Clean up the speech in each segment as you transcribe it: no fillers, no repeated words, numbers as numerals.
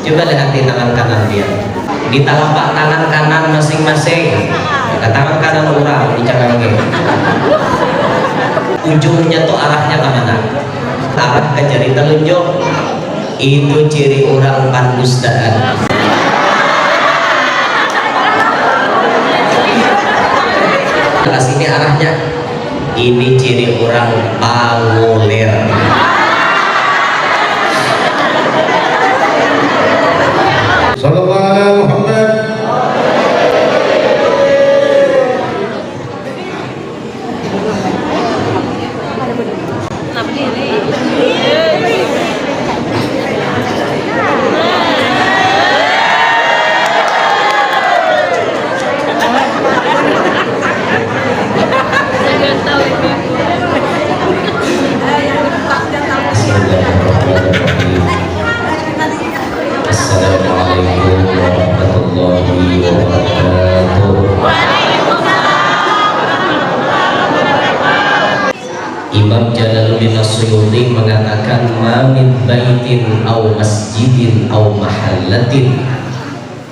Coba lihat di tangan kanan dia, di telapak tangan kanan masing-masing. Ke tangan kanan orang dicapai ujungnya tuh arahnya ke mana? Arah ke jari telunjuk. Itu ciri orang pandustaan. Ke sini arahnya. Ini ciri orang pangulir. Sallallahu alaihi Muhammad. Assalamualaikum warahmatullahi wabarakatuh. Imam Jalaluddin As-Suyuti mengatakan min baitin aw masjidin aw mahallatin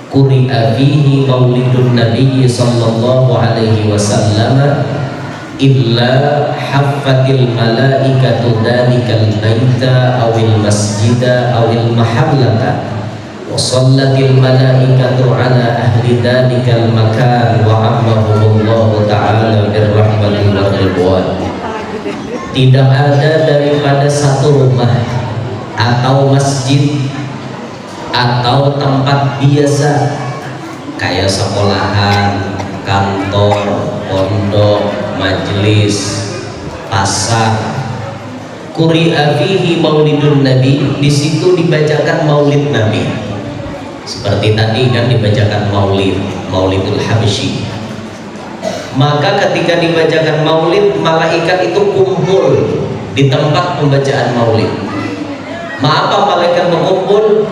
quri'a fihi maulidun nabiy sallallahu alaihi wasallam illa haffatil malaikatu dalikal baita awil masjida awil mahallata wa sallatil malaikatu ala ahli dalikal makan wa ammahumullahu ta'ala birrahmati wa ridwan. Tidak ada daripada satu rumah atau masjid atau tempat biasa kayak sekolahan, kantor, pondok, majelis, pasar, quri'a fihi maulidun nabi, di situ dibacakan maulid nabi. Seperti tadi kan dibacakan maulidul habsyi. Maka ketika dibacakan maulid, malaikat itu kumpul di tempat pembacaan maulid. Apa malaikat berkumpul?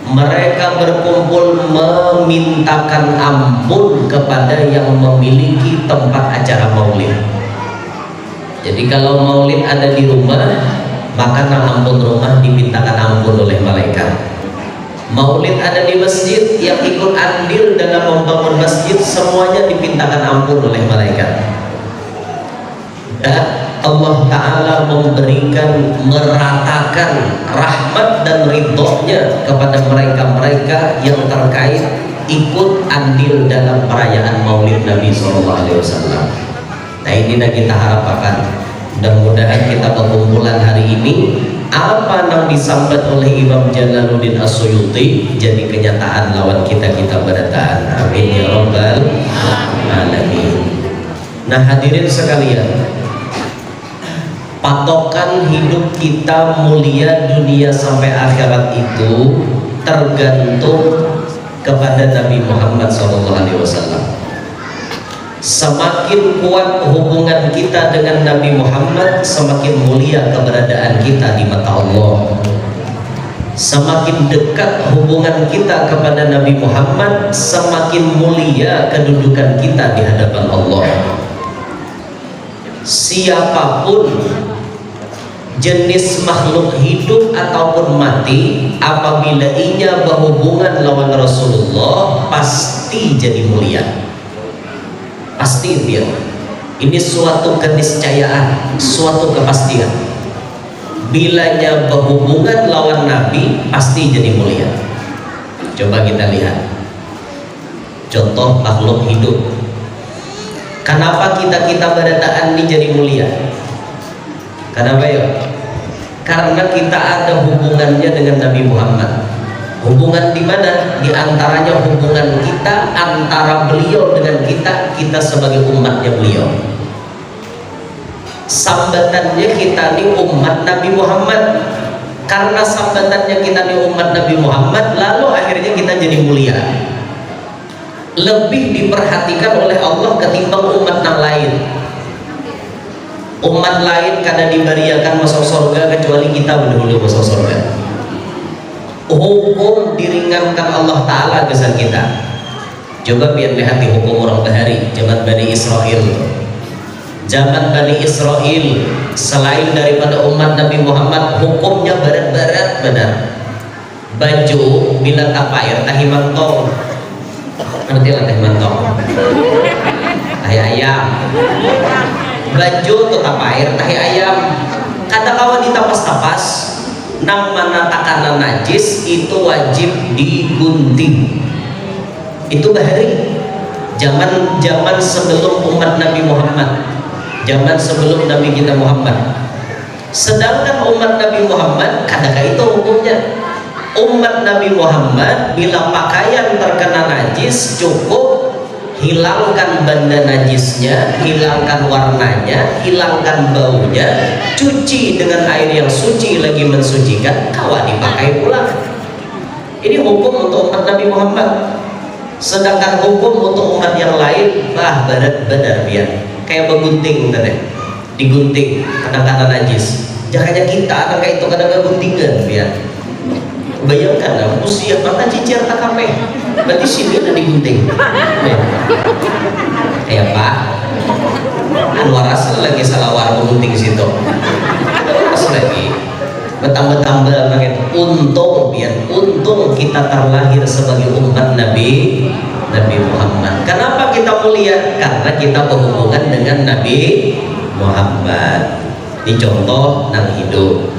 Mereka berkumpul memintakan ampun kepada yang memiliki tempat acara maulid. Jadi kalau maulid ada di rumah, maka ampun rumah dimintakan ampun oleh malaikat. Maulid ada di masjid, yang ikut andil dalam membangun masjid semuanya dipintakan ampun oleh malaikat. Dan Allah Ta'ala memberikan, meratakan rahmat dan ridhonya kepada mereka-mereka yang terkait ikut andil dalam perayaan maulid Nabi SAW. Nah, ini yang kita harapkan. Mudah-mudahan kita berkumpulan hari ini, apa yang disambat oleh Imam Jalaluddin As-Suyuti jadi kenyataan lawan kita berataan. Amin ya rabbal alamin. Nah, hadirin sekalian, patokan hidup kita mulia dunia sampai akhirat itu tergantung kepada Nabi Muhammad SAW. Semakin kuat hubungan kita dengan Nabi Muhammad, semakin mulia keberadaan kita di mata Allah. Semakin dekat hubungan kita kepada Nabi Muhammad, semakin mulia kedudukan kita di hadapan Allah. Siapapun jenis makhluk hidup ataupun mati, apabila ia berhubungan lawan Rasulullah, pasti jadi mulia. Pasti dia. Ini suatu keniscayaan, suatu kepastian. Bilanya berhubungan lawan Nabi, pasti jadi mulia. Coba kita lihat contoh makhluk hidup. Kenapa kita berataan ini jadi mulia? Kenapa ya? Karena kita ada hubungannya dengan Nabi Muhammad. Hubungan di mana? Di antaranya hubungan kita antara beliau dengan kita sebagai umatnya beliau. Sambatannya kita di umat Nabi Muhammad. Karena sambatannya kita di umat Nabi Muhammad, lalu akhirnya kita jadi mulia. Lebih diperhatikan oleh Allah ketimbang umat yang lain. Umat lain kada diberiakan masuk surga kecuali kita dahulu masuk surga. Hukum diringankan Allah Ta'ala kesan kita. Coba biar lihat di hukum orang bahari zaman Bani Israel. Zaman Bani Israel, selain daripada umat Nabi Muhammad, hukumnya berat-berat benar. baju bila tapair tahi mantong, ngerti lah tahi mantong, tahi ayam, baju tu tapair tahi ayam, kata kawan ditapas-tapas nang mana takanan najis itu wajib digunting. Itu bahari zaman sebelum umat Nabi Muhammad, zaman sebelum Nabi kita Muhammad. Sedangkan umat Nabi Muhammad kadang itu hukumnya. Umat Nabi Muhammad bila pakaian terkena najis cukup hilangkan benda najisnya, hilangkan warnanya, hilangkan baunya, cuci dengan air yang suci lagi mensucikan, kawan dipakai pulang. Ini hukum untuk umat Nabi Muhammad. Sedangkan hukum untuk umat yang lain, benar biar kayak begunting tadi, digunting kena najis. Jangannya kita anak kayak itu kadang guntingan biar. Bayangkan, usia mata cicir tak kape, berarti sini ada digunting. Ya Pak, Anwaras lagi salawar gunting situ. Terus lagi betambah-tambah begitu. Untung kita terlahir sebagai umat Nabi Muhammad. Kenapa kita mulia? Karena kita berhubungan dengan Nabi Muhammad. Ini contoh nang hidup.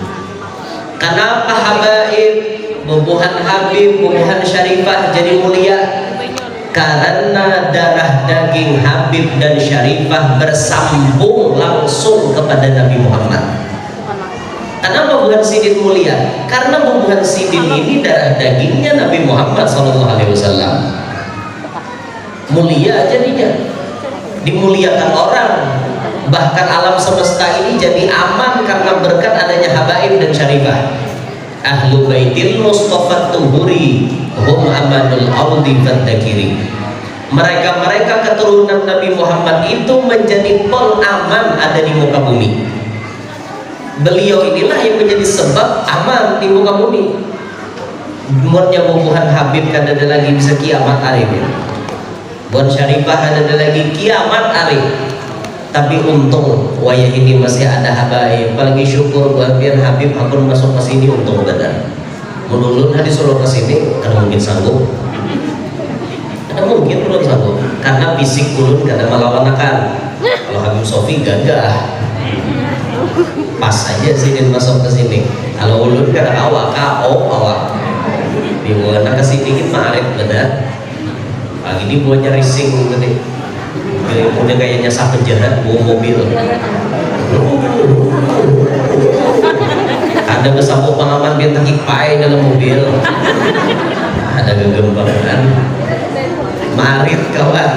Kenapa habaib bubuhan Habib, bubuhan Syarifah jadi mulia? Karena darah daging Habib dan Syarifah bersambung langsung kepada Nabi Bubuhan Sidin mulia? Karena bubuhan Sidin ini darah dagingnya Nabi Muhammad SAW. Mulia jadinya, dimuliakan orang, bahkan alam semesta ini jadi aman karena berkat adanya habaib dan Syarifah. Ahlu baitil Mustafa tuhuri hum amanul ardi fadzakiri. Mereka keturunan Nabi Muhammad itu menjadi pelaman ada di muka bumi. Beliau inilah yang menjadi sebab aman di muka bumi. Umurnya bubuhan Habib kan ada lagi bisa kiamat hari ini. Buan Syarifah ada lagi kiamat hari. Tapi untung wayah ini masih ada habaib. Apalagi syukur buat biar Habib akan masuk ke sini, untung benar. Menurut hadis Solo ke sini karena mungkin sanggup. Ada mungkin belum sanggup karena fisik ulun gak ada melawan-akan. Kalau Habib Sofi gagah. Pas aja sini masuk ke sini. Kalau ulun gak ada awak, awak. Dibuat ke sini kita arif benar. Pagi ini buatnya racing gitu. Udah kayaknya satu penjahat bawa mobil. Ada bersambung pengaman bintang kipai dalam mobil. Ada gegembangan. Marit kawan.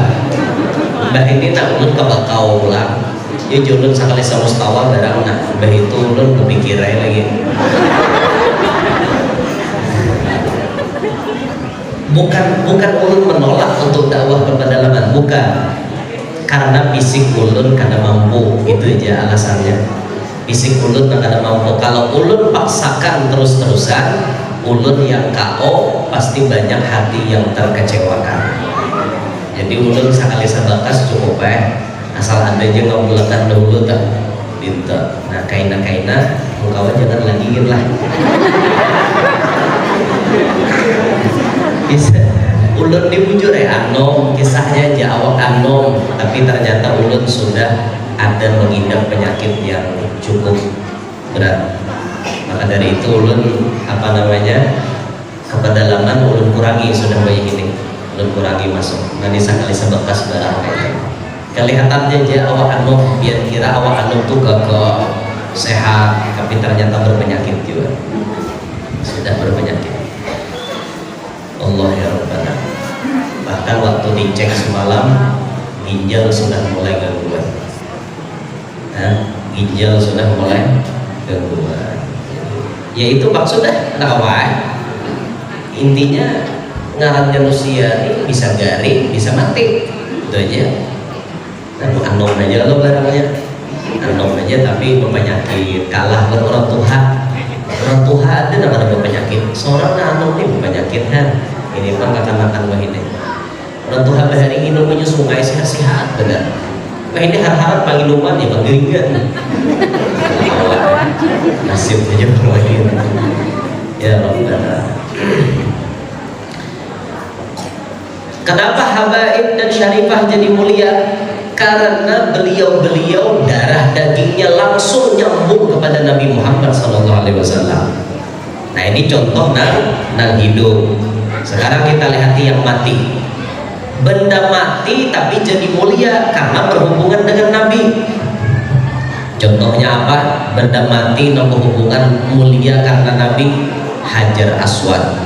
Mbah ini nak ulun ke bakau pulang. Ya julun sekali sama mustawa barang nak. Mbah itu ulun kepikiran lagi. Bukan ulun menolak untuk dakwah ke pedalaman, bukan. Karena fisik ulun kada mampu, itu aja alasannya. Fisik ulun kada mampu. Kalau ulun paksakan terus-terusan, ulun yang KO pasti banyak hati yang terkecewakan. Jadi ulun sekali sebakas cukup asal ada aja ngabulakan dahulu tak binta. Nah kaina mukawan jangan lanjingin lah. Ulun dibujur anom, kisahnya aja awak anom, tapi ternyata ulun sudah ada mengidap penyakit yang cukup berat. Maka dari itu ulun ke pedalaman ulun kurangi sudah banyak ini, ulun kurangi masuk. Nanti sekali sebekas barang kayak kelihatannya aja awak anom, biar kira awak anom tuh gagah sehat, tapi ternyata berpenyakit juga, sudah berpenyakit. Allah ya Rabbana. Bahkan waktu dicek semalam ginjal sudah mulai gangguan. Ginjal sudah mulai gangguan. Ya itu maksudnya awal. Intinya ngarannya manusia ini bisa garing, bisa mati. Itu aja. Nah, anom aja lo barangnya. Anom aja tapi berpenyakit. Kalah buat orang Tuhan. Orang Tuhan ada nama penyakit. Seorang anom ini berpenyakit kan. Ini mah makan wah ini. Orang Tuhan bahari ini punya sungai sehat-sehat benar. Wah ini harap pagi luman ya banggiringan. Nasib aja berwahid. Ya Rabbana. Kenapa habaib dan syarifah jadi mulia? Karena beliau-beliau darah dagingnya langsung nyambung kepada Nabi Muhammad SAW. Nah ini contoh nang hidup. Sekarang kita lihat yang mati. Benda mati tapi jadi mulia karena berhubungan dengan Nabi. Contohnya apa? Benda mati yang berhubungan mulia karena Nabi. Hajar Aswad.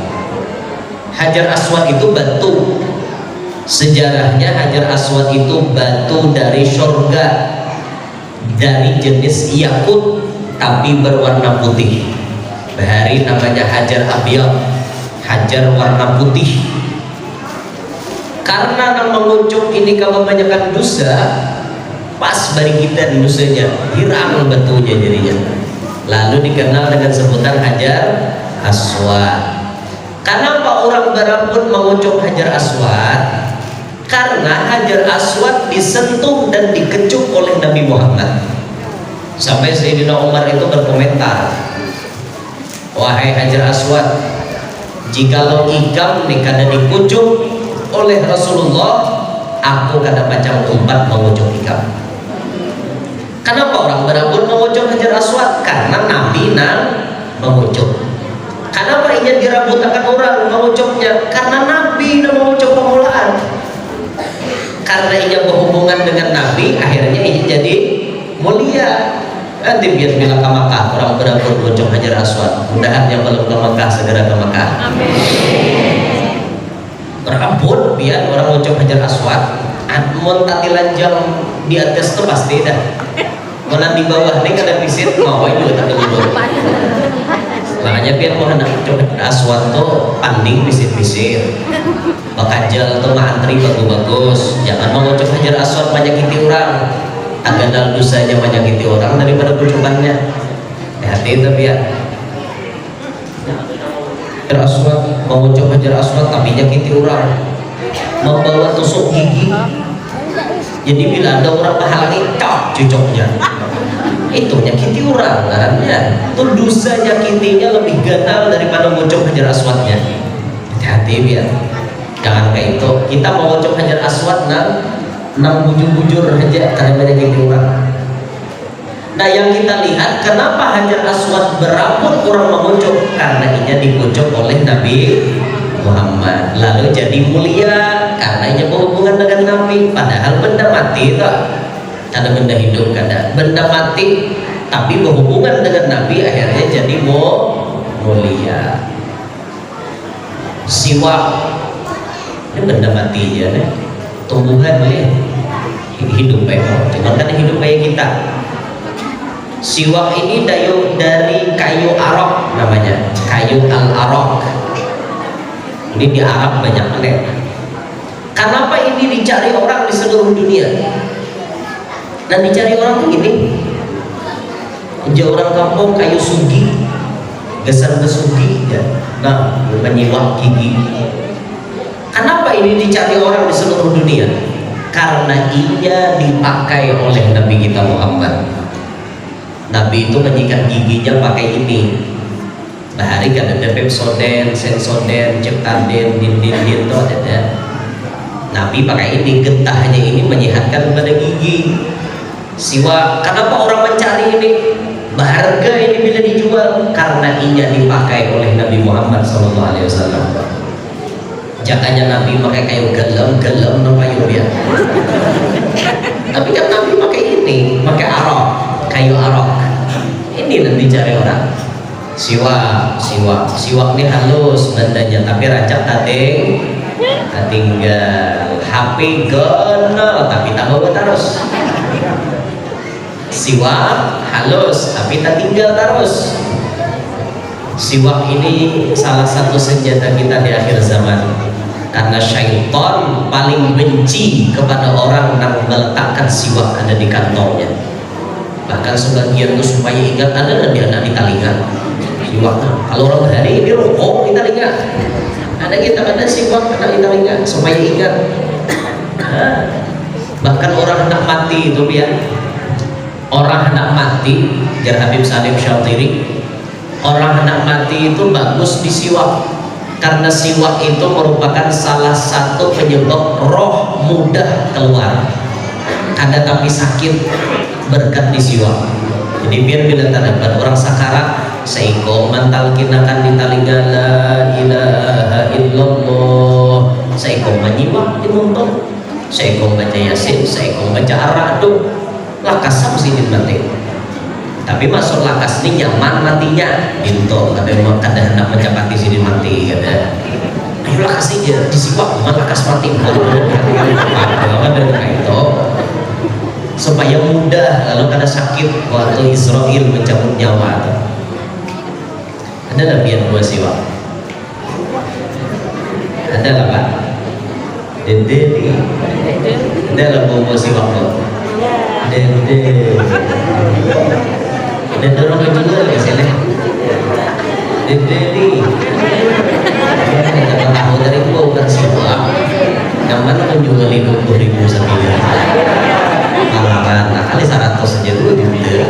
Hajar Aswad itu batu. Sejarahnya Hajar Aswad itu batu dari surga, dari jenis yakut tapi berwarna putih. Bahari namanya Hajar Abyad, hajar warna putih. Karena nang mengucup ini kebanyakan dosa, pas bari kita dosanya, hirang batunya jadinya. Lalu dikenal dengan sebutan Hajar Aswad. Kenapa orang berambut mengucup Hajar Aswad? Karena Hajar Aswad disentuh dan dikecup oleh Nabi Muhammad. Sampai Sayyidina Umar itu berkomentar, wahai Hajar Aswad, jikalau ikam nih kada dikucup oleh Rasulullah, aku kada macam umpat mengucup ikam. Kenapa orang berambut mengucup Hajar Aswad? Karena Nabi nang mengucup. Kenapa ia dirambutakan orang mengucupnya? Karena Nabi nang mengucup permulaan. Karena ia berhubungan dengan Nabi, akhirnya ia jadi mulia. Nanti biar bilang ke Makkah, orang berambut mengucup Hajar Aswad. Mudahan yang belum ke Makkah segera ke Makkah. Amin. Berambut biar orang mengucup Hajar Aswad. Mun tati lanjang di atas itu pasti dah. Mana di bawah ini kada visit mau juga tak dulu. Makanya biar mau hendak coba Aswad tuh panding visit-visit. Bakajal tuh antri bagus-bagus. Jangan mau mengucup Hajar Aswad menyakiti orang. Agak dalam dosanya menyakiti orang daripada kucupannya. Hati tapi ya. Hajar Aswad, mengucup Hajar Aswad tapi nyakiti orang. Membawa tusuk gigi. Jadi bila ada orang menghalangi, cok cucoknya. Itu nyakiti orang karena itu dosa nyakitinya lebih gatal daripada mengucup Hajar Aswadnya. Hati-hati biar. Jangan kayak itu. Kita mau mengucup Hajar Aswad nang bujur-bujur aja karena menyakiti orang. Nah yang kita lihat kenapa Hajar Aswad berambut orang mengucup? Karena ia dikucup oleh Nabi Muhammad, lalu jadi mulia karena ia berhubungan dengan Nabi. Padahal benda mati tak ada, benda hidup kada. Benda mati tapi berhubungan dengan Nabi akhirnya jadi mulia. Siwak ini benda mati aja nih, tumbuhan nih, hidup memang, cuman kan hidup kayak kita. Siwak ini dari kayu arok namanya, kayu al-arok. Ini di Arab banyak banget. Kenapa ini dicari orang di seluruh dunia? Dan dicari orang tuh gini, jauh orang kampung kayu sugi, geser besugi, ya. Nah, menyiwak gigi. Kenapa ini dicari orang di seluruh dunia? Karena ia dipakai oleh Nabi kita Muhammad. Nabi itu menyikat giginya pakai ini. Bahari kan ada Pepsodent, Sensoden, Ceptaden, Din-din itu ada. Nabi pakai ini, getahnya ini menyehatkan pada gigi. Siwak, kenapa orang mencari ini? Berharga ini bila dijual karena ini dipakai oleh Nabi Muhammad SAW. Jangannya Nabi pakai kayu galam namanya ya. Tapi kan Nabi pakai ini, pakai arok, kayu arok. Ini yang dicari orang. Siwak ini halus bendanya tapi rancak tinggal HP genol tapi tak bawa terus. Siwak halus tapi tak tinggal terus. Siwak ini salah satu senjata kita di akhir zaman, karena syaitan paling benci kepada orang yang meletakkan siwak ada di kantongnya. Bahkan sebagian itu supaya ingat ada di anak di telinga. Siwak, kalau orang berhari ini rokok di telinga. Ada kita ada siwak ada di telinga supaya ingat. Bahkan orang hendak mati itu ya. Orang hendak mati, jar Habib Salim Syatiri. Orang hendak mati itu bagus disiwak. karena siwak itu merupakan salah satu penyebab roh mudah keluar. Kada tapi sakit berkat di siwak. Jadi biar bila tadapat orang sakarat seiko mantal kinakan di talinga la ilaha illallah, seiko menyimak di muntah, seiko baca yasin, seiko baca aradu, lakas sama sini mati. Tapi masuk lakas ini nyaman matinya, bintu. Tapi memang kada hendak mencapati sini mati, kada. Ayo lakas aja disiwak, cuma lakas mati. Kalau ada kayak itu, supaya mudah lalu kada sakit waktu Israel mencabut nyawa. Ada lebihan dua siwak. Ada lah Pak. Dede nih. Ada lah bawa siwak lo. Dede. Dan dorong juga lagi sini. Dede nih. Kita tahu dari gua bukan siwak. Yang mana menjual 20.000 sebulan. Malaran, nah kali 100 aja dulu di bila.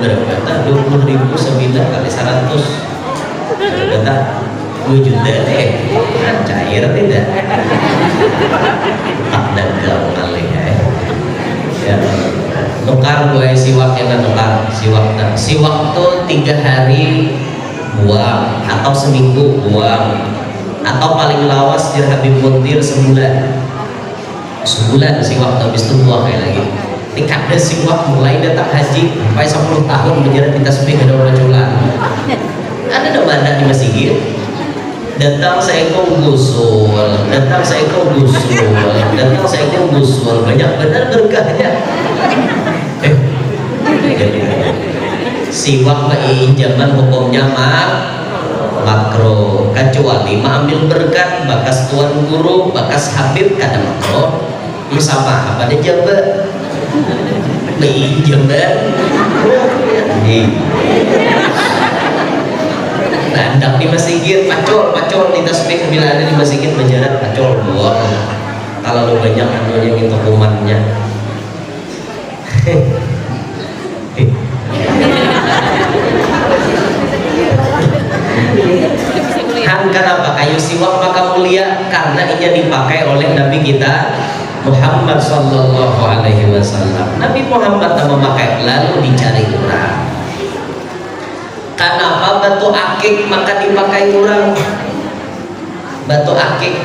Berapa? 20.000 sebulan kali 100. Berapa? 2 juta deh. Cair tidak? Tak dagang kali ya. Nukar gue siwak yang nukar siwak tuh 3 hari buang atau seminggu buang atau paling lawas di Habib Muntir sebulan siwak habis itu buang kayak lagi. Ini kada siwak mulai datang haji sampai 10 tahun menjerat kita sepi ada orang culan. Ada mana di masjid datang seekor gusul, datang seekor gusul, datang seekor gusul, banyak benar berkahnya. Siwak zaman hukumnya makro, kecuali ambil berkat bakas tuan guru, bakas habib kada makro. Sama apa dia jabat? Jabat. Nandak di masjid, pacol di tasbih bila ada di masjid menjarat pacol buang. Kalau lu banyak anunya gitu kumannya. Kenapa kayu siwak maka mulia? Karena ia dipakai oleh Nabi kita Muhammad sallallahu alaihi wasallam. Nabi Muhammad memakai lalu dicari orang. Kenapa batu akik maka dipakai orang? Batu akik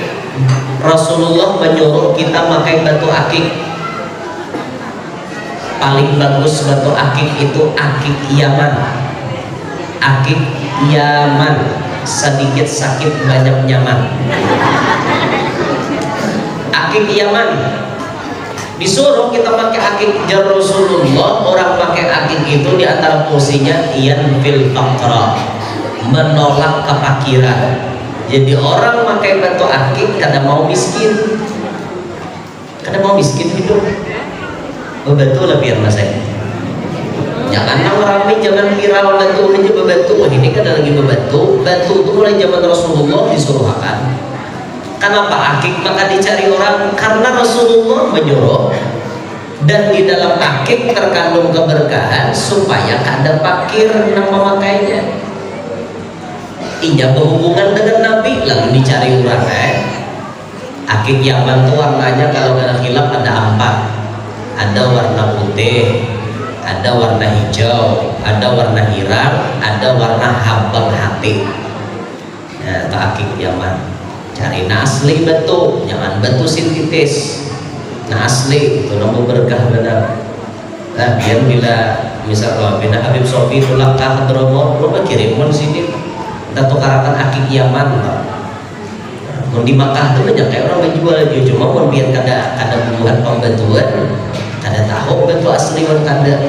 Rasulullah menyuruh kita pakai batu akik. Paling bagus batu akik itu akik Yaman. Akik Yaman, sedikit sakit banyak nyaman. Akik Yaman disuruh kita pakai akik jar Rasulullah. Orang pakai akik itu di antara fungsinya iyan fil faqra, menolak kefakiran. Jadi orang pakai batu akik kada mau miskin, hidup. Betul lah biar mas saya. Jangan ramai, jangan viral batu aja bebatu. Wah ini kan lagi bebatu. Batu itu mulai zaman Rasulullah disuruhkan. Kenapa akik maka dicari orang? Karena Rasulullah menyuruh. Dan di dalam akik terkandung keberkahan supaya kada fakir yang memakainya. Ia berhubungan dengan Nabi lalu dicari orang. Akik Yaman itu warnanya kalau kada khilaf ada 4. Ada warna putih, ada warna hijau, ada warna hirang, ada warna habang hati. Nah, itu akik Yaman. Cari asli batu, jangan batu sintetis. Nah asli itu nomor berkah benar. Nah biar bila misal bina Habib Sofi itu langkah dromor, lo kirim sini. Kita tukarakan akik Yaman. Mau di Makkah tuh banyak kayak orang menjual aja, cuma mau biar kada buat pembantuan, kada tahu batu asli orang kada.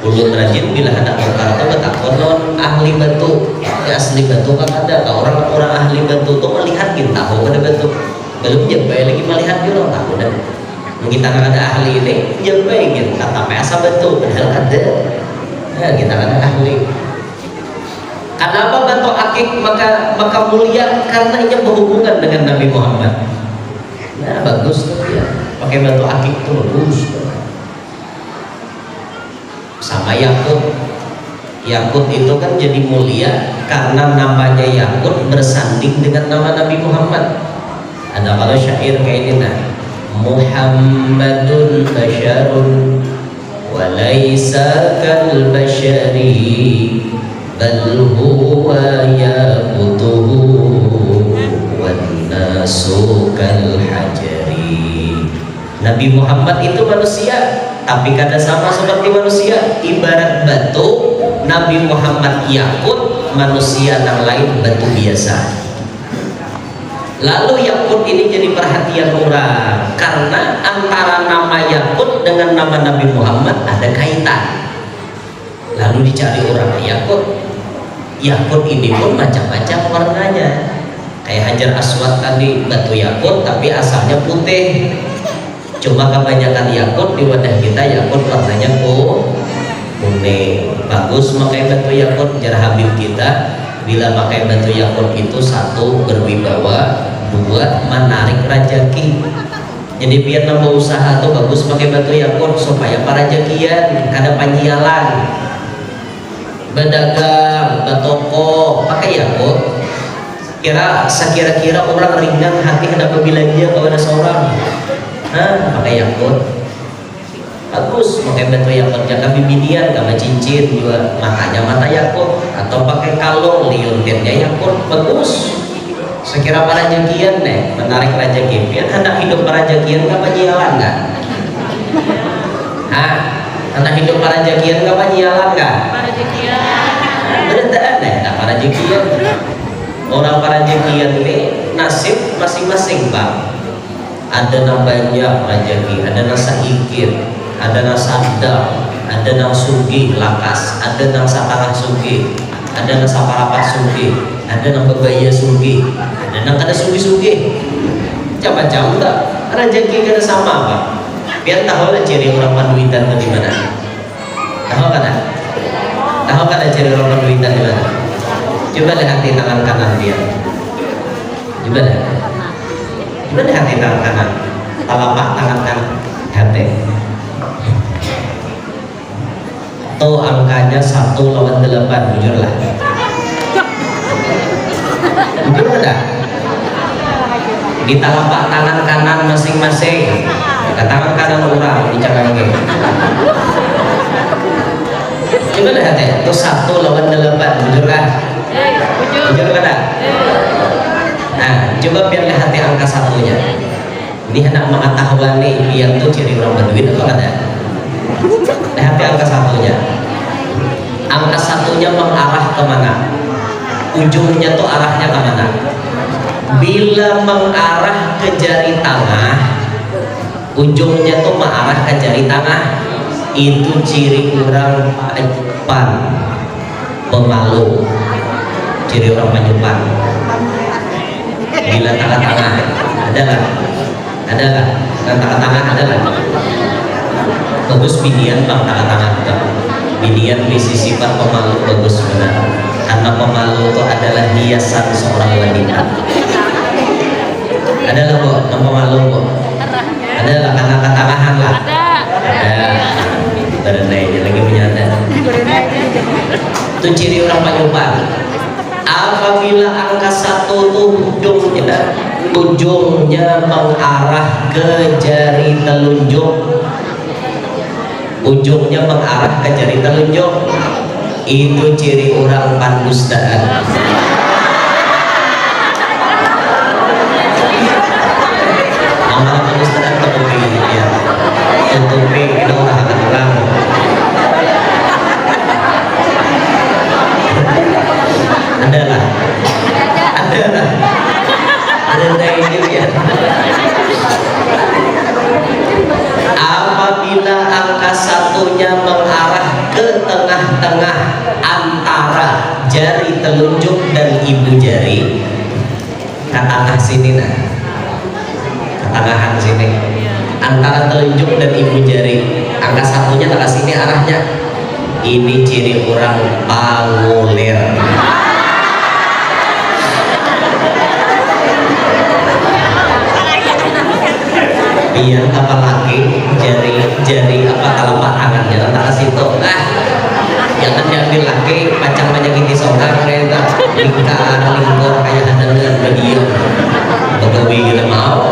Ulun rajin bila ada perkara itu bertakon non ahli batu, ya asli batu kan ada. Orang ahli batu tuh melihat kita tahu kada batu, belum jampai lagi melihat dia orang tahu dan kita kan ada ahli ini jampai gitu kata asa batu padahal ada. Nah, kita kan ada ahli. Kenapa batu akik maka mulia? Karena ia berhubungan dengan Nabi Muhammad. Nah bagus tuh ya, pakai batu akik tuh bagus. Sama Yakub Yakut itu kan jadi mulia karena namanya Yakut bersanding dengan nama Nabi Muhammad. Ada kalau syair kayak ini nah, Muhammadun basyarun wa laisa kal basyari bal huwa yaqutuhu wan nasu kal hajari. Nabi Muhammad itu manusia, tapi kada sama seperti manusia. Ibarat batu, Nabi Muhammad yakut, manusia yang lain batu biasa. Lalu yakut ini jadi perhatian orang karena antara nama yakut dengan nama Nabi Muhammad ada kaitan. Lalu dicari orang yakut. Yakut ini pun macam-macam warnanya. Kayak Hajar Aswad tadi batu yakut tapi asalnya putih. Coba kebanyakan yakut di wadah kita yakut warnanya kuning. Bagus pakai batu yakut. Jar Habib kita bila pakai batu yakut itu satu berwibawa, dua menarik rezeki. Jadi biar nambah usaha tuh bagus pakai batu yakut supaya para rezekian kada panyialan. Berdagang, bertoko pakai yakut. Kira-kira orang ringan hati kenapa belanja kepada seorang. Pakai yakut bagus, pakai batu yakut jaga bibidian sama cincin juga makanya mata yakut, atau pakai kalung liontinnya yakut bagus. Sekira para rezekian nih menarik rezeki, biar anak hidup para rezekian gak penyialan gak? Anak hidup para rezekian gak penyialan gak? Berentaan deh, para rezekian. Orang para rezekian ini nasib masing-masing bang. Ada yang banyak rezeki, ada yang saikir, ada yang sadar, ada yang sugih lakas, ada yang satangah sugih, ada yang saparapat sugih, ada yang bebaya sugih, ada yang kada sugih-sugih. Macam-macam tak rezeki kada sama pak. Biar tahu lah ciri orang panduitan itu di mana. Tahu kada? Tahu kada ciri orang panduitan di mana? Coba lihat di tangan kanan dia. Coba lihat. Coba lihat di tangan kanan, telapak tangan kanan, hati. Tuh angkanya 1 lawan 8, jujurlah. Jujur enggak? Di telapak tangan kanan masing-masing, ke tangan kanan orang dicapai. Coba lihat ya, tuh 1 lawan 8, jujur kan? Jujur kan? Nah, coba biar lihat angka satunya. Ini anak mengetahuan nih, yang tuh ciri orang berduit apa kada? Lihat angka satunya. Angka satunya mengarah kemana? Ujungnya tuh arahnya kemana? Bila mengarah ke jari tengah, ujungnya tuh mengarah ke jari tengah, itu ciri orang Pan, pemalu. Ciri orang Panjupan. Bila tengah-tengah adalah tengah-tengah adalah bagus bidian bang, tengah-tengah bidian misi sifat pemalu bagus benar, karena pemalu itu adalah hiasan seorang wanita. Adalah kok yang pemalu kok adalah karena ketangahan lah ada berenai lagi menyadar itu ciri orang Panjupan. Apabila angka 1 tuh ujungnya mengarah ke jari telunjuk, ujungnya mengarah ke jari telunjuk, itu ciri orang pandustaan. Amal pandustaan tutupi ya, tutupi itu orang akan orang. Adalah ini ya. Apabila angka 1-nya mengarah ke tengah-tengah antara jari telunjuk dan ibu jari, ke tengah sini nah, ke tengahan sini antara telunjuk dan ibu jari, angka 1-nya ke sini arahnya. Ini ciri orang pangulir. Biar apalagi jari apa telapak tangannya antara situ jangan diambil lagi lingkar lingkor kayak dengan bagian pegawai kita mau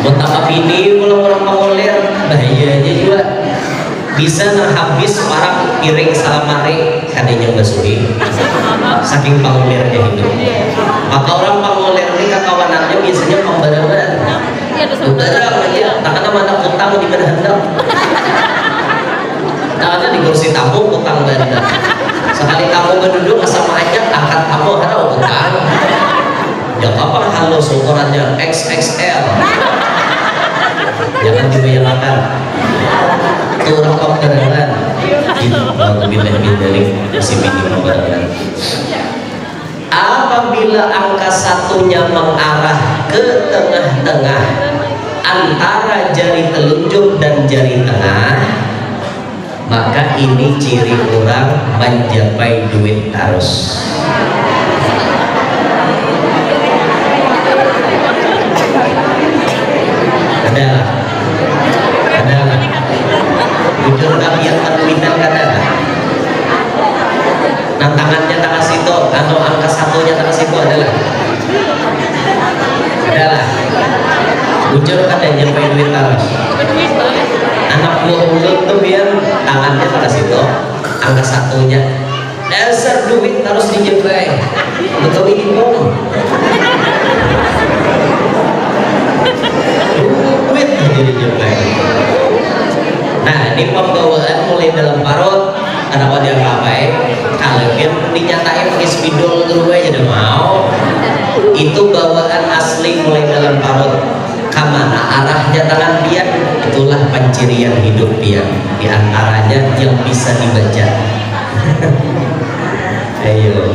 betapa ini kalau orang pengoler bahayanya juga bisa habis parang piring salamare kadenya basuhi saking pengolernya hidup. Maka orang pengoler ini kawanannya biasanya pembarang-barang barang aja takkan mana utang di mana hendak takkan di kursi tamu utang bandar sekali tamu berduduk sama aja angkat tamu harap utang ya apa halus ukurannya XXL jangan dibayangkan itu orang pembarangan itu bila-bila masih minim pembarangan. Apabila angka satunya mengarah ke tengah-tengah antara jari telunjuk dan jari tengah, maka ini ciri orang mencapai duit arus. Ada jujur kalian terpindah kada nah tangannya tangan situ atau angka satunya tangan situ adalah jujur kada nyampai duit arus. Anak buah mulut tuh biar tangannya tangan situ angka satunya dasar duit harus dijempai betul ini duit jadi jempai. Nah ini pembawaan mulai dalam parut ada wadah kapai kalau biar dinyatain pakai spidol terus aja udah mau itu bawaan asli mulai dalam parut kemana arahnya tangan pian itulah pencirian hidup pian diantaranya yang bisa dibaca. Ayo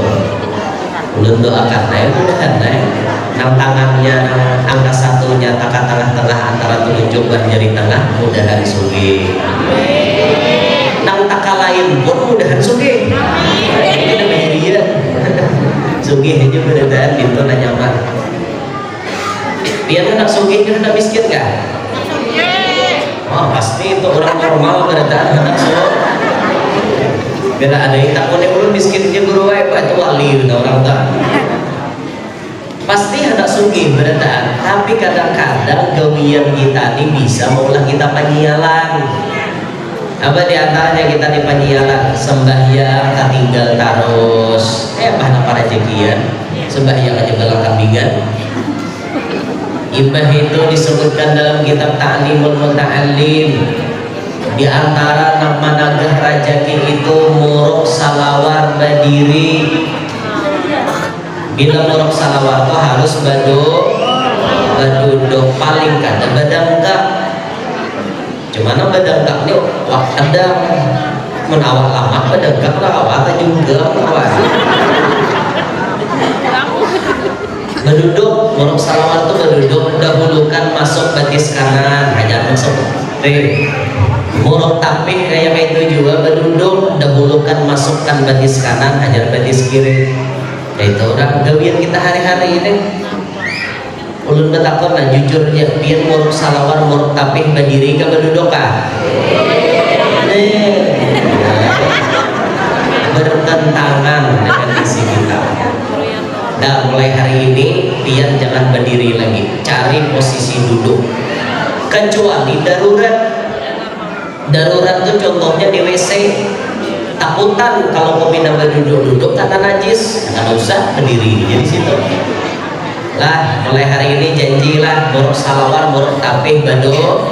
ulun doakan mudahan nang tangannya angka satunya takkan tengah-tengah antara telunjuk dan jari tengah mudahan sugi nang taka lain pun mudahan sugi ini namanya dia sugi aja beradaan itu nanya mah biar anak sugi kan anak miskin gak? Oh pasti itu orang normal beradaan anak sugi biar ada yang takutnya belum miskin dia guru pak itu wali orang tak pasti ada sugih berataan tapi kadang-kadang gawian kita ini bisa maulah kita penyialan apa diantaranya kita di penyialan sembahyang tak tinggal terus apa para jekian sembahyang aja balang kambingan imbah itu disebutkan dalam kitab Ta'limul Muta'allim di antara nama nagah rajaki itu muruk salawar badiri. Bila muruk salawar itu harus baduduk paling kada badangkak. Cumana badangkak ini wah ada menawar lama badangkak lah awal juga awal. Baduduk muruk salawar itu baduduk dahulukan masuk batis kanan hanya masuk muruk tapih kayak itu juga baduduk dahulukan masukkan batis kanan hajar batis kiri. Itu orang gawian kita hari-hari ini ulun betakon nah jujur ya biar muruk salawar muruk tapih badiri ke baduduk kah bertentangan dengan isi kita. Nah mulai hari ini biar jangan berdiri lagi cari posisi duduk kecuali darurat itu contohnya di WC takutan kalau mau pindah duduk karena najis nggak usah berdiri jadi situ lah. Mulai hari ini janjilah muruk salawar muruk tapih baduk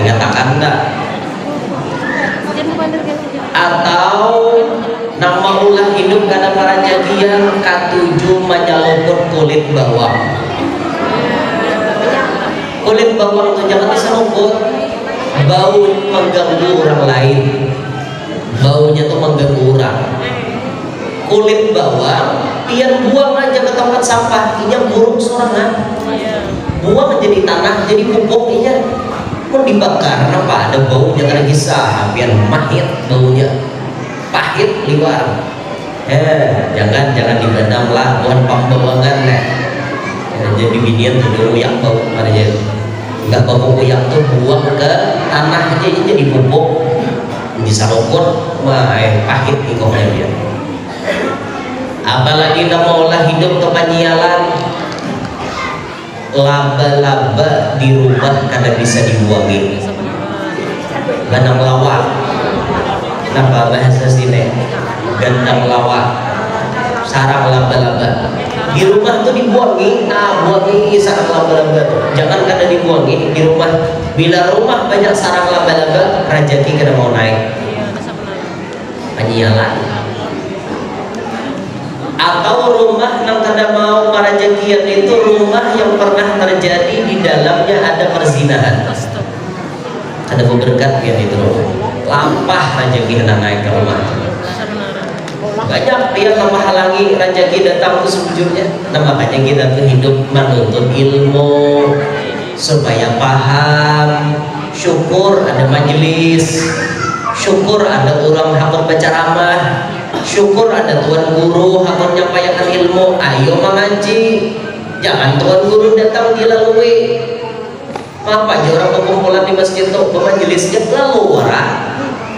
ingat akan enggak atau nama ulah hidup karena para jadian ketujuh menyalupur kulit bawang itu jangan disalupur bau mengganggu orang lain baunya tuh mengganggu orang. Kulit bawang pian buang aja ke tempat sampah inya buruk sorangan buang jadi tanah jadi pupuk inya mau dibakar kenapa ada baunya karena kisah pian mahit baunya pahit liwar jangan dibandang lah bukan pembawangan jadi binian tuh yang bau mana aja nggak bau yang tuh buang ke tanah aja jadi pupuk bisa rokok mah pahit ikutnya dia apalagi maulah hidup kepanyialan, laba-laba di rumah kada bisa dibuangin, gandang lawak, kenapa bahasa sini gandang lawak, sarang laba-laba di rumah tuh dibuangi, buangi sarang laba-laba tuh, jangan kada dibuangi di rumah. Bila rumah banyak sarang laba-laba, rezeki kada mau naik, penyialan. Atau rumah yang kada mau merezekian itu rumah yang pernah terjadi di dalamnya ada perzinahan, ada berkat ya itu lampah rezeki hendak naik ke rumah. Banyak dia menghalangi rezeki datang itu sebujurnya. Nah makanya kita tuh hidup menuntut ilmu supaya paham. Syukur ada majelis, syukur ada orang hakon berceramah, syukur ada tuan guru hakon nyampaikan ilmu. Ayo mengaji, jangan tuan guru datang dilalui. Apa aja orang berkumpulan di masjid tuh pemajelisnya lalu orang.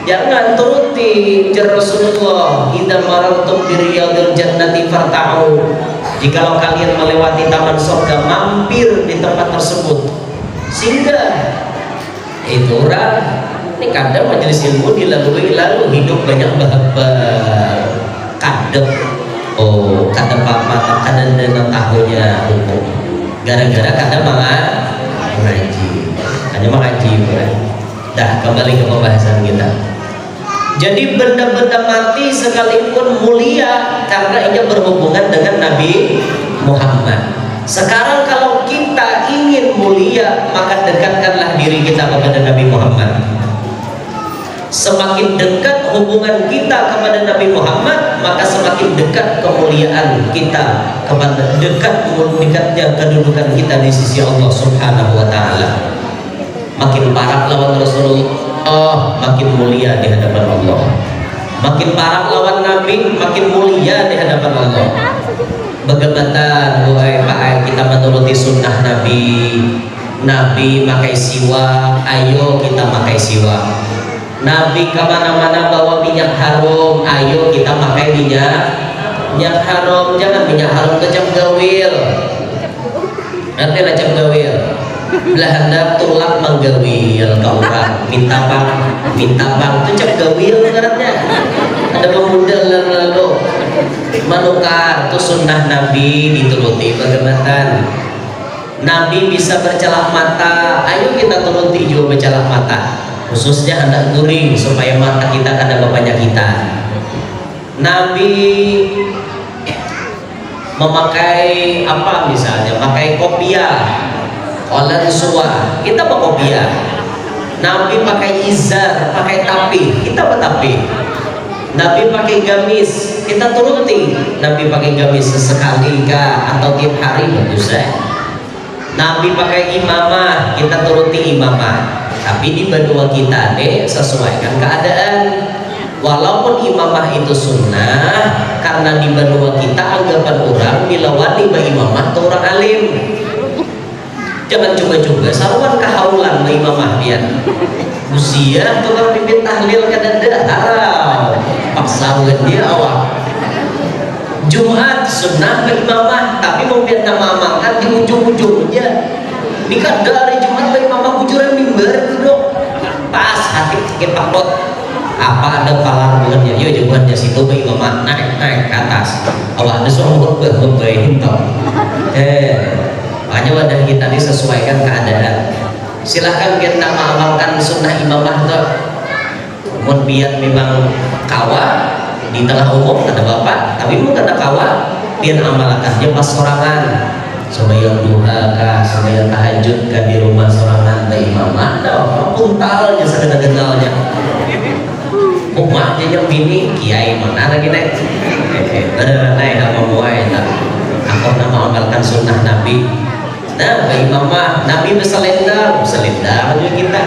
Jangan turuti jar Rasulullah, idza marantum bi riyadil jannati farta'u. Jikalau kalian melewati taman surga, mampir di tempat tersebut. Singgah. Itu orang ini kadang majelis ilmu dilalui lalu hidup banyak bahabar. Kadang kadang mata kadang dengan tahunya hukum. Gara-gara kadang mengaji. Hanya mengaji bukan. Dah kembali ke pembahasan kita. Jadi benda-benda mati sekalipun mulia karena ia berhubungan dengan Nabi Muhammad. Sekarang kalau kita ingin mulia, maka dekatkanlah diri kita kepada Nabi Muhammad. Semakin dekat hubungan kita kepada Nabi Muhammad, maka semakin dekat kemuliaan kita kepada dekatnya kedudukan kita di sisi Allah Subhanahu wa taala. Makin parah lawan Rasulullah, makin mulia di hadapan Allah. Makin parah lawan Nabi, makin mulia di hadapan Allah. Bagaimana kita menuruti sunnah Nabi. Nabi pakai siwak, ayo kita pakai siwak. Nabi kemana-mana bawa minyak harum, ayo kita pakai minyak harum. Jangan minyak harum kecap gawil. Nanti lacap gawil. Belah hendak tulak menggawil kau orang minta bang itu cek gawil karena ada pemuda lalu menukar itu sunnah Nabi dituruti. Bagaimana Nabi bisa bercelak mata, ayo kita turuti juga bercelak mata, khususnya hendak guring supaya mata kita kada berpenyakitan. Nabi memakai apa misalnya, pakai kopiah olan suwa, kita berkopiah. Nabi pakai izar, pakai tapi, kita bertapi. Nabi pakai gamis, kita turuti. Nabi pakai gamis sesekali kah atau tiap hari bagus ya. Nabi pakai imamah, kita turuti imamah. Tapi di benua kita sesuaikan keadaan. Walaupun imamah itu sunnah, karena di benua kita anggapan orang bila wali imamah itu orang alim. Jangan coba-coba saruan kahaulan imamah dia. Usia tukang pimpin tahlil kadang-kadang haram. Paksa dia awak. Jumat sunnah imamah, tapi mau biar nama makan di ujung-ujungnya. Ini kan dari Jumat imamah bujuran mimbar itu dong. Pas hati sakit pakot. Apa ada palarnya? Yo jawabannya situ imamah naik ke atas. Awak ada soal berbaik tau. Makanya wadah kita disesuaikan keadaan. Silahkan kita mengamalkan sunnah imamah tuh. Mun biar memang kawa di tengah umum ada bapak, tapi mun ada kawa biar amalkannya pas sorangan. Sembahyang duha kah, sembahyang tahajud kah di rumah sorangan da imamah dah puntalnya segenal-genalnya. Umat yang bini kiai mana lagi nek? Beneran naik apa muai tak? Aku nama amalkan sunnah Nabi. Nah, bagi mama, Nabi berselendang juga kita.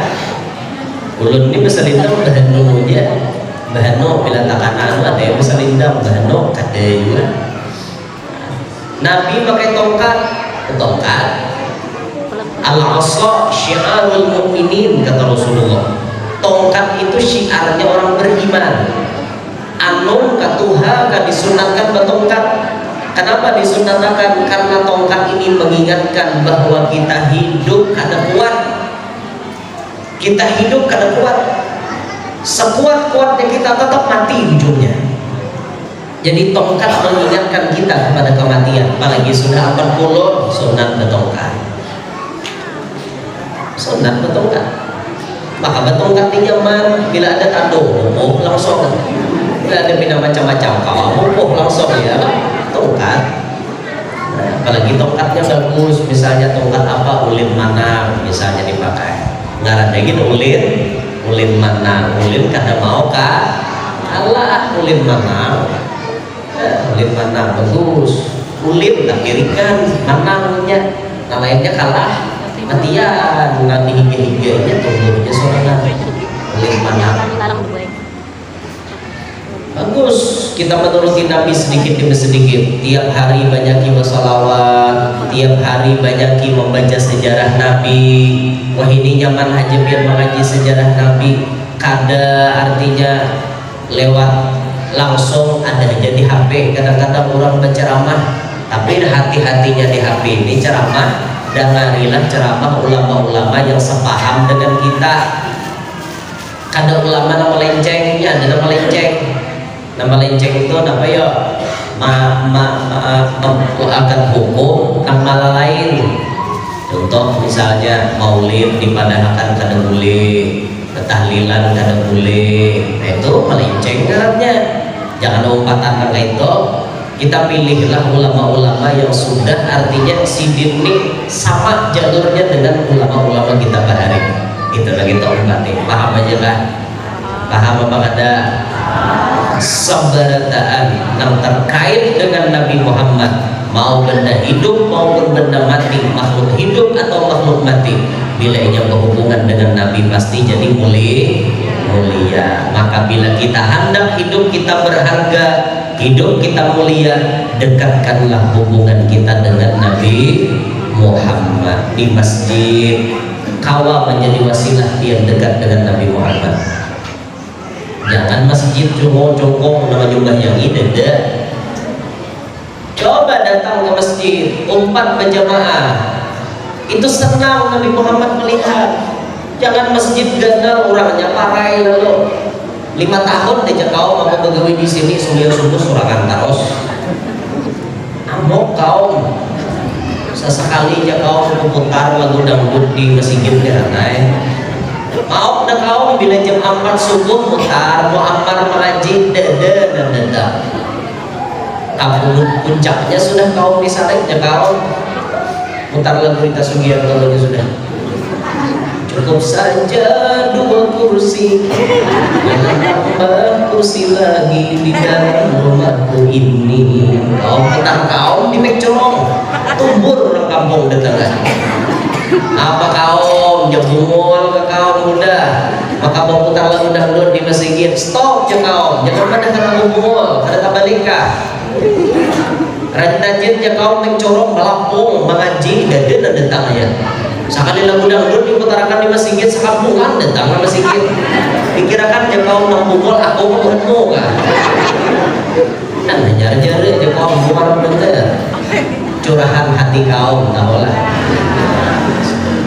Ulun ini berselendang bahanu aja, bahanu bila takanan ada yang berselendang bahanu kata juga. Nabi pakai tongkat. Al-asa syiarul mu'minin kata Rasulullah. Tongkat itu syiarnya orang beriman. anum katuha disunatkan bertongkat. Kenapa disunatkan? Karena tongkat ini mengingatkan bahwa kita hidup kada kuat. Kita hidup kada kuat. Sekuat-kuatnya kita tetap mati ujungnya. Jadi tongkat mengingatkan kita kepada kematian. Apalagi sudah 40, sunat bertongkat. Sunat bertongkat. Maka bertongkat di nyaman. Bila ada tando, langsung. Bila ada bina macam-macam, kau langsung ya. Tongkat. Nah, apalagi tongkatnya bagus, misalnya tongkat apa, ulin mana misalnya dipakai. Nggak ada gitu ulin mana, ulin kada mau kah? Alah ulin mana, ulin mana bagus, ulin tak kirikan manangnya, nah lainnya kalah matian, nanti hingga-hingganya tumbuhnya sorangan. Ulin mana bagus, kita menuruti Nabi sedikit demi sedikit. Tiap hari banyaki bersalawat, tiap hari banyaki membaca sejarah Nabi. Wah ini nyaman aja biar mengaji sejarah Nabi. Kada artinya lewat langsung, ada aja di HP. Kadang-kadang orang berceramah, tapi hati-hatinya di HP ini ceramah. Dengarilah ceramah ulama-ulama yang sepaham dengan kita. Kada ulama nama lenceng, ya ada nama lenceng. Nama lenceng itu apa ya? Akan hukum nama lain. Contoh misalnya maulid dipadahkan kada boleh, ketahlilan kada boleh. Nah itu melenceng ngarannya. Jangan umpatan kayak itu. Kita pilihlah ulama-ulama yang sudah artinya sidin ini sama jalurnya dengan ulama-ulama kita bahari. Itu lagi umpatin. Paham aja lah. Paham apa kada? Sabarataan yang terkait dengan Nabi Muhammad, mau benda hidup maupun benda mati, makhluk hidup atau makhluk mati, bila ia berhubungan dengan Nabi pasti jadi mulia. Maka bila kita hendak hidup kita berharga, hidup kita mulia, dekatkanlah hubungan kita dengan Nabi Muhammad. Di masjid kawa menjadi wasilah dia dekat dengan Nabi Muhammad. Jangan masjid jongkong nama jumlah yang ini dah. Coba datang ke masjid, umpat berjamaah. Itu senang Nabi Muhammad melihat. Jangan masjid ganal orangnya parai lalu. 5 tahun dia kau mau begawi di sini subuh surakan terus. Amok kau. Sesekali aja kau memutar lagu dangdut di masjidnya anai. Mau dah kau bila jam 4 subuh mutar mau ammar mengaji dada. Kamu puncaknya sudah kau misalnya kau mutar lagu Rita Sugiarto kalau sudah. Cukup saja 2 kursi, jangan tambah kursi lagi di dalam rumahku ini. Kau putar kau di Mekcolong, tumbur orang kampung datang. Apa kaum jebungol ke kaum muda, maka mau putar lagu dangdut di masjid, stop je kaum, jangan pada kena bungol, kada tabalika. Rajin je kaum mencorong melapung mengaji dan datang ya. Sekali lagu dangdut diputarakan di masjid sekampungan datang ke masjid. Dikirakan je kaum nang bungol aku mau kan. Nah jar-jar je kaum bungol bener. Curahan hati kaum tahu lah.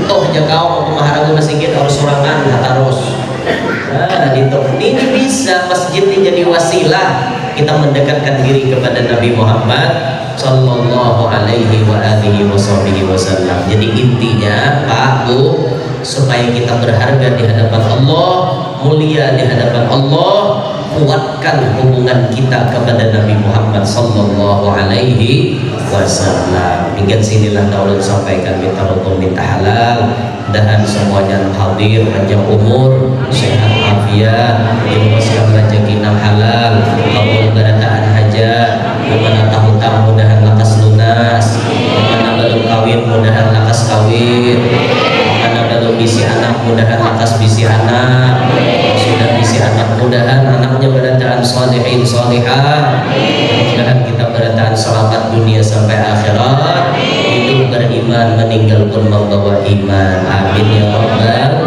Toh ya kau mau maharaga masjid harus sorangan harus. Gitu. Ini bisa masjid ini jadi wasilah kita mendekatkan diri kepada Nabi Muhammad sallallahu alaihi wa alihi wasallam. Jadi intinya Pak Bu, supaya kita berharga di hadapan Allah, mulia di hadapan Allah, kuatkan hubungan kita kepada Nabi Muhammad sallallahu alaihi wasallam. Hingga sinilah daulun sampaikan, minta rukun minta halal, dan semuanya hadir panjang umur, sehat afiat, diberikan rezeki nang halal, kabul barataan hajat, mana tahutang mudahan lakas lunas, mana belum kawin mudahan lakas kawin, mana belum bisi anak mudahan lakas bisi anak, sudah bisi anak mudahan anaknya barataan sholihin sholihah, mudahan kita barataan selamat dunia sampai akhirat, hidup beriman meninggal pun membawa iman. Amin ya rabbal